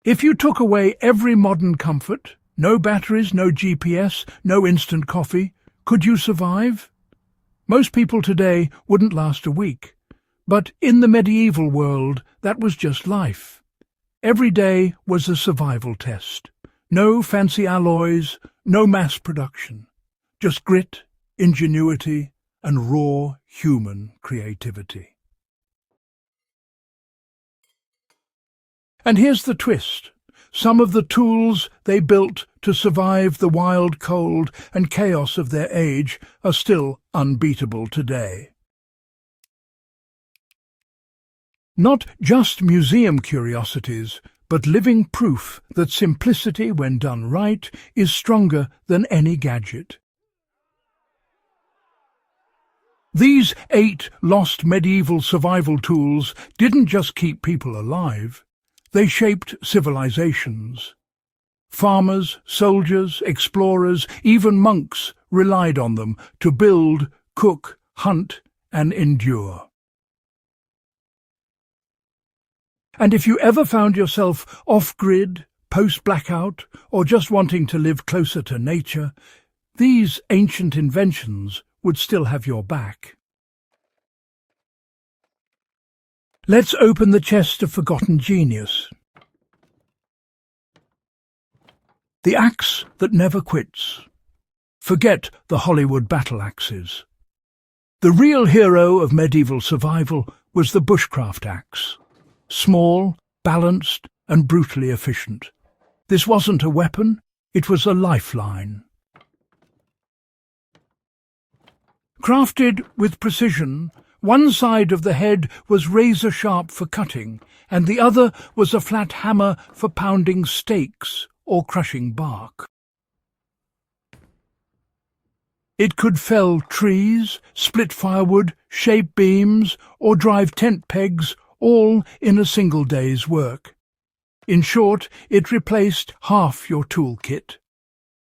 If you took away every modern comfort, no batteries, no GPS, no instant coffee, could you survive? Most people today wouldn't last a week. But in the medieval world, that was just life. Every day was a survival test. No fancy alloys, no mass production. Just grit, ingenuity, and raw human creativity. And here's the twist. Some of the tools they built to survive the wild cold and chaos of their age are still unbeatable today. Not just museum curiosities, but living proof that simplicity, when done right, is stronger than any gadget. These 8 lost medieval survival tools didn't just keep people alive, they shaped civilizations. Farmers, soldiers, explorers, even monks relied on them to build, cook, hunt, and endure. And if you ever found yourself off-grid, post-blackout, or just wanting to live closer to nature, these ancient inventions would still have your back. Let's open the chest of forgotten genius. The axe that never quits. Forget the Hollywood battle axes. The real hero of medieval survival was the bushcraft axe. Small, balanced, and brutally efficient. This wasn't a weapon, it was a lifeline. Crafted with precision, one side of the head was razor-sharp for cutting, and the other was a flat hammer for pounding stakes or crushing bark. It could fell trees, split firewood, shape beams, or drive tent pegs, all in a single day's work. In short, it replaced half your toolkit.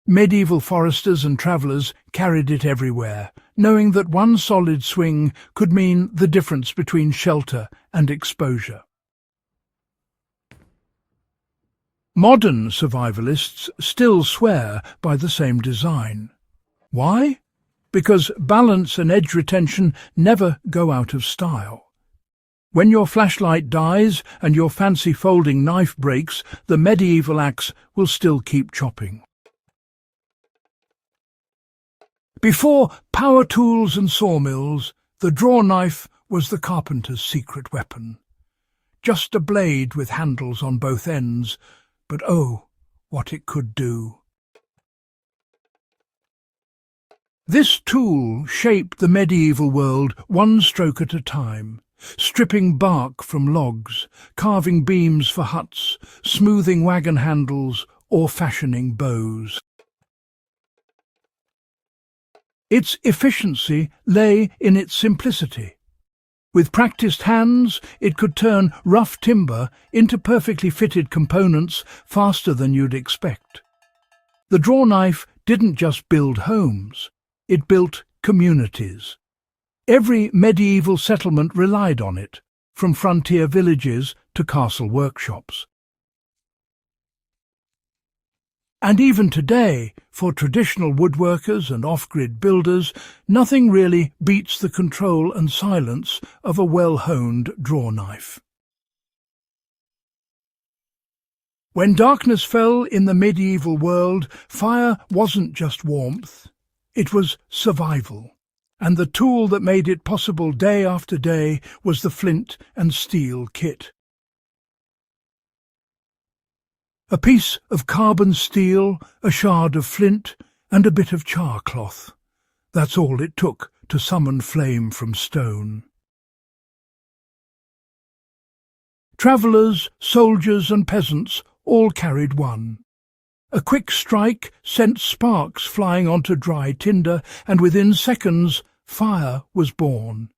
Medieval foresters and travellers carried it everywhere, knowing that one solid swing could mean the difference between shelter and exposure. Modern survivalists still swear by the same design. Why? Because balance and edge retention never go out of style. When your flashlight dies and your fancy folding knife breaks, the medieval axe will still keep chopping. Before power tools and sawmills, the draw knife was the carpenter's secret weapon. Just a blade with handles on both ends, but oh, what it could do. This tool shaped the medieval world one stroke at a time, stripping bark from logs, carving beams for huts, smoothing wagon handles, or fashioning bows. Its efficiency lay in its simplicity. With practiced hands, it could turn rough timber into perfectly fitted components faster than you'd expect. The draw knife didn't just build homes, it built communities. Every medieval settlement relied on it, from frontier villages to castle workshops. And even today, for traditional woodworkers and off-grid builders, nothing really beats the control and silence of a well-honed draw knife. When darkness fell in the medieval world, fire wasn't just warmth, it was survival. And the tool that made it possible day after day was the flint and steel kit. A piece of carbon steel, a shard of flint, and a bit of char cloth. That's all it took to summon flame from stone. Travellers, soldiers and peasants all carried one. A quick strike sent sparks flying onto dry tinder, and within seconds fire was born.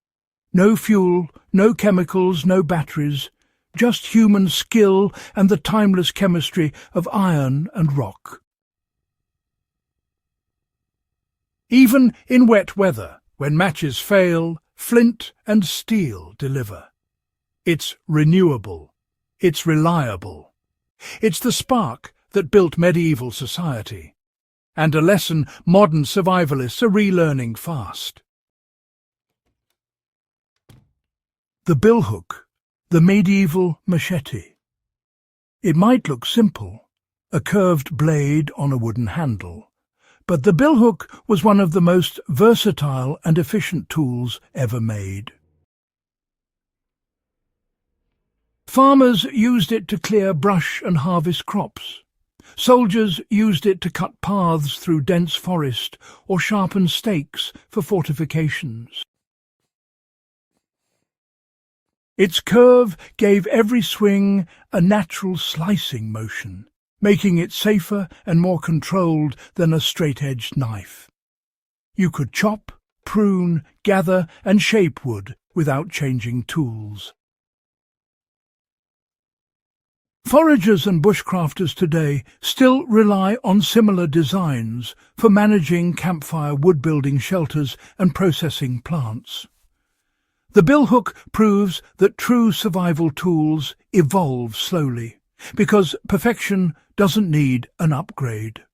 No fuel, no chemicals, no batteries, just human skill and the timeless chemistry of iron and rock. Even in wet weather, when matches fail, flint and steel deliver. It's renewable, it's reliable, It's the spark that built medieval society, and a lesson modern survivalists are relearning fast. The billhook, the medieval machete. It might look simple, a curved blade on a wooden handle, but the billhook was one of the most versatile and efficient tools ever made. Farmers used it to clear brush and harvest crops. Soldiers used it to cut paths through dense forest or sharpen stakes for fortifications. Its curve gave every swing a natural slicing motion, making it safer and more controlled than a straight-edged knife. You could chop, prune, gather and shape wood without changing tools. Foragers and bushcrafters today still rely on similar designs for managing campfire wood-building shelters and processing plants. The billhook proves that true survival tools evolve slowly, because perfection doesn't need an upgrade.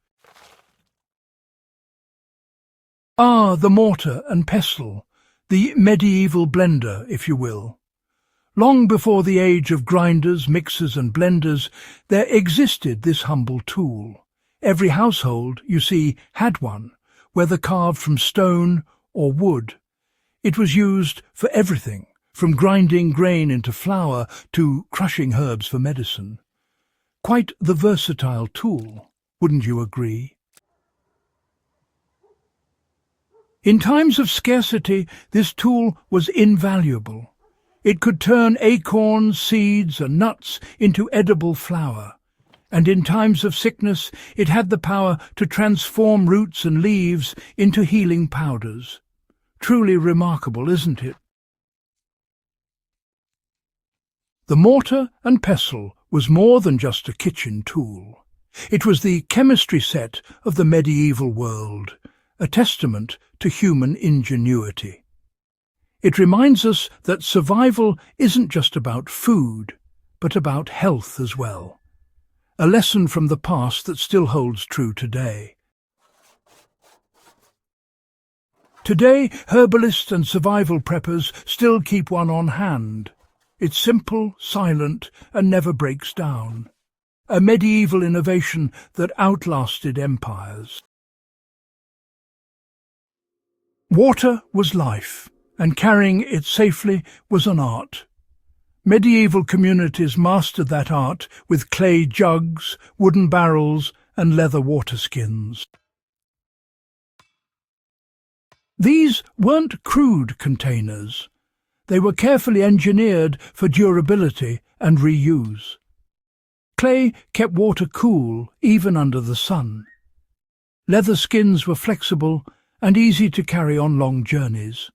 The mortar and pestle, the medieval blender, if you will. Long before the age of grinders, mixers and blenders, there existed this humble tool. Every household, you see, had one, whether carved from stone or wood. It was used for everything, from grinding grain into flour to crushing herbs for medicine. Quite the versatile tool, wouldn't you agree? In times of scarcity, this tool was invaluable. It could turn acorns, seeds and nuts into edible flour, and in times of sickness it had the power to transform roots and leaves into healing powders. Truly remarkable, isn't it? The mortar and pestle was more than just a kitchen tool. It was the chemistry set of the medieval world, a testament to human ingenuity. It reminds us that survival isn't just about food, but about health as well. A lesson from the past that still holds true today. Today, herbalists and survival preppers still keep one on hand. It's simple, silent, and never breaks down. A medieval innovation that outlasted empires. Water was life, and carrying it safely was an art. Medieval communities mastered that art with clay jugs, wooden barrels, and leather water skins. These weren't crude containers. They were carefully engineered for durability and reuse. Clay kept water cool even under the sun. Leather skins were flexible and easy to carry on long journeys.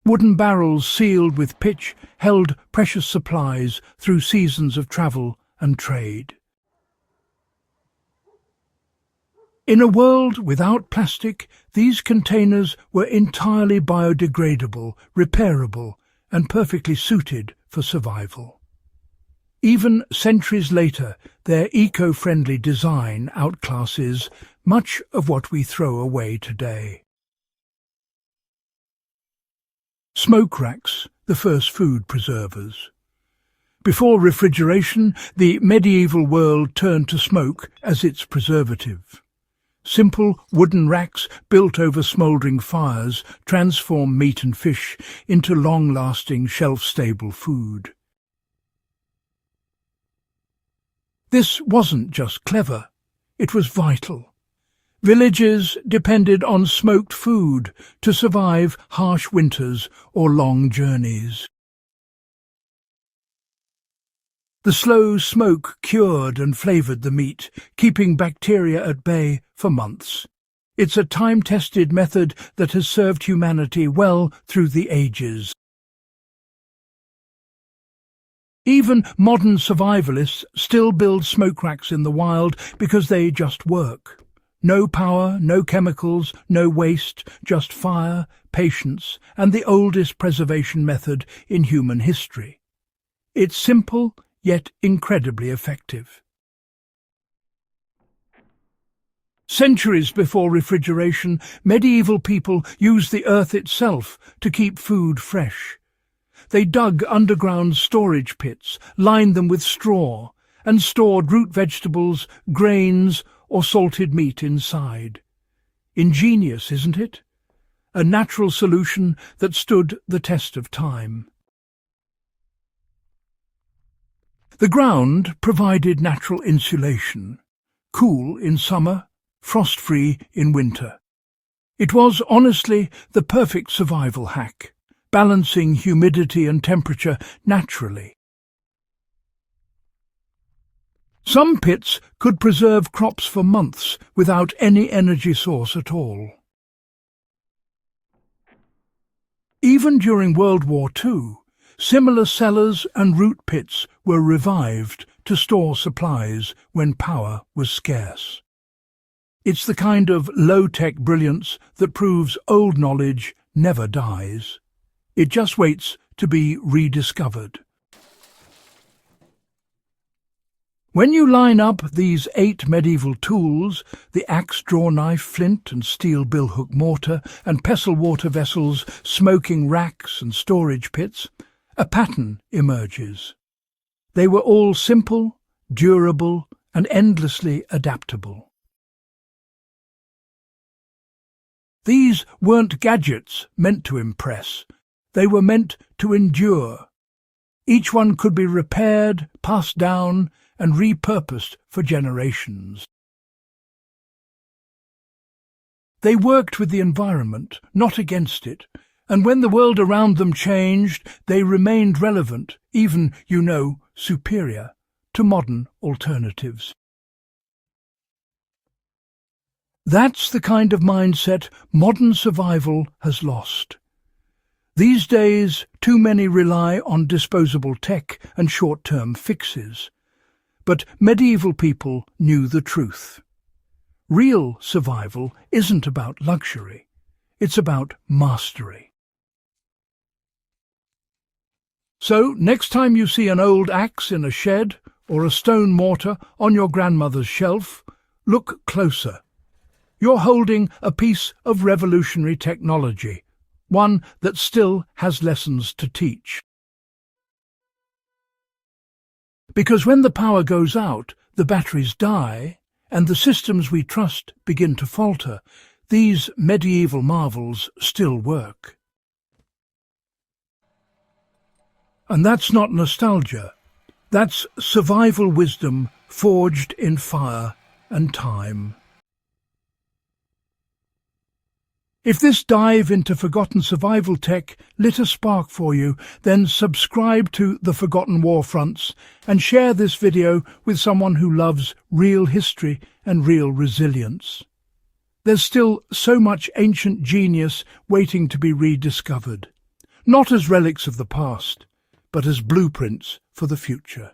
Wooden barrels sealed with pitch held precious supplies through seasons of travel and trade. In a world without plastic, these containers were entirely biodegradable, repairable, and perfectly suited for survival. Even centuries later, their eco-friendly design outclasses much of what we throw away today. Smoke racks, the first food preservers. Before refrigeration, the medieval world turned to smoke as its preservative. Simple wooden racks built over smouldering fires transform meat and fish into long-lasting, shelf-stable food. This wasn't just clever, it was vital. Villages depended on smoked food to survive harsh winters or long journeys. The slow smoke cured and flavoured the meat, keeping bacteria at bay for months. It's a time-tested method that has served humanity well through the ages. Even modern survivalists still build smoke racks in the wild because they just work. No power, no chemicals, no waste, just fire, patience, and the oldest preservation method in human history. It's simple, yet incredibly effective. Centuries before refrigeration, medieval people used the earth itself to keep food fresh. They dug underground storage pits, lined them with straw, and stored root vegetables, grains, or salted meat inside. Ingenious, isn't it? A natural solution that stood the test of time. The ground provided natural insulation, cool in summer, frost-free in winter. It was, honestly, the perfect survival hack, balancing humidity and temperature naturally. Some pits could preserve crops for months without any energy source at all. Even during World War II, similar cellars and root pits were revived to store supplies when power was scarce. It's the kind of low-tech brilliance that proves old knowledge never dies. It just waits to be rediscovered. When you line up these 8 medieval tools, the axe, draw knife, flint and steel billhook mortar, and pestle water vessels, smoking racks and storage pits, a pattern emerges. They were all simple, durable, and endlessly adaptable. These weren't gadgets meant to impress. They were meant to endure. Each one could be repaired, passed down, and repurposed for generations. They worked with the environment, not against it, and when the world around them changed, they remained relevant, even, superior, to modern alternatives. That's the kind of mindset modern survival has lost. These days, too many rely on disposable tech and short-term fixes. But medieval people knew the truth. Real survival isn't about luxury, it's about mastery. So, next time you see an old axe in a shed or a stone mortar on your grandmother's shelf, look closer. You're holding a piece of revolutionary technology, one that still has lessons to teach. Because when the power goes out, the batteries die, and the systems we trust begin to falter, these medieval marvels still work. And that's not nostalgia. That's survival wisdom forged in fire and time. If this dive into forgotten survival tech lit a spark for you, then subscribe to The Forgotten Warfronts and share this video with someone who loves real history and real resilience. There's still so much ancient genius waiting to be rediscovered, not as relics of the past, but as blueprints for the future.